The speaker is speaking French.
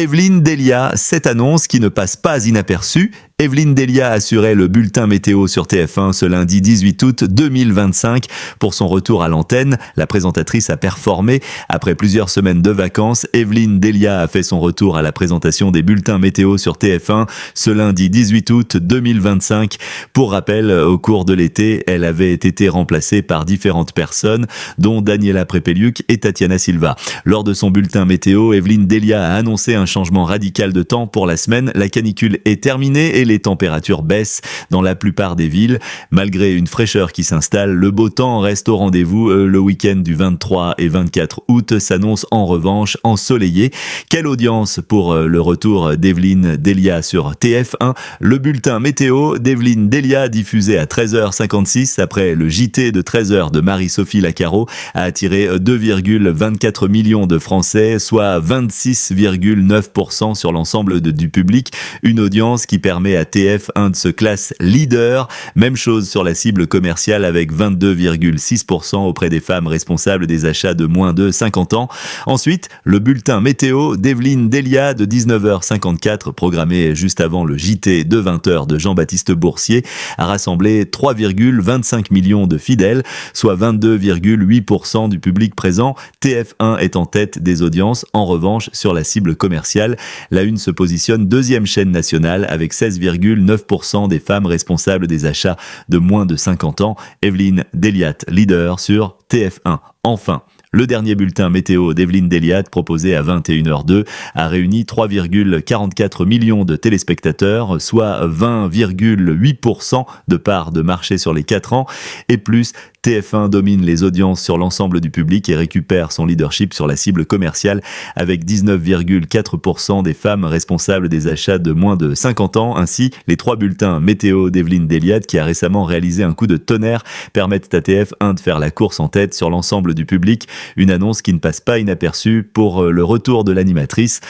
Evelyne Delia, cette annonce qui ne passe pas inaperçue. Evelyne Delia assurait le bulletin météo sur TF1 ce lundi 18 août 2025. Pour son retour à l'antenne, la présentatrice a performé. Après plusieurs semaines de vacances, Evelyne Delia a fait son retour à la présentation des bulletins météo sur TF1 ce lundi 18 août 2025. Pour rappel, au cours de l'été, elle avait été remplacée par différentes personnes, dont Daniela Prepeliuk et Tatiana Silva. Lors de son bulletin météo, Evelyne Delia a annoncé un changement radical de temps pour la semaine. La canicule est terminée et les températures baissent dans la plupart des villes. Malgré une fraîcheur qui s'installe, le beau temps reste au rendez-vous. Le week-end du 23 et 24 août s'annonce en revanche ensoleillé. Quelle audience pour le retour d'Evelyne Delia sur TF1. Le bulletin météo d'Evelyne Delia, diffusé à 13h56 après le JT de 13h de Marie-Sophie Lacaro, a attiré 2,24 millions de Français, soit 26,9% sur l'ensemble du public. Une audience qui permet à TF1 de se classer leader. Même chose sur la cible commerciale avec 22,6% auprès des femmes responsables des achats de moins de 50 ans. Ensuite, le bulletin météo d'Evelyne Delia de 19h54, programmé juste avant le JT de 20h de Jean-Baptiste Boursier, a rassemblé 3,25 millions de fidèles, soit 22,8% du public présent. TF1 est en tête des audiences. En revanche, sur la cible commerciale, la Une se positionne deuxième chaîne nationale avec 16,9% des femmes responsables des achats de moins de 50 ans. Evelyne Delia, leader sur TF1. Enfin, le dernier bulletin météo d'Evelyne Delia, proposé à 21h02, a réuni 3,44 millions de téléspectateurs, soit 20,8% de part de marché sur les 4 ans. Et plus, TF1 domine les audiences sur l'ensemble du public et récupère son leadership sur la cible commerciale avec 19,4% des femmes responsables des achats de moins de 50 ans. Ainsi, les 3 bulletins météo d'Evelyne Delia, qui a récemment réalisé un coup de tonnerre, permettent à TF1 de faire la course en tête sur l'ensemble du public. Une annonce qui ne passe pas inaperçue pour le retour de l'animatrice.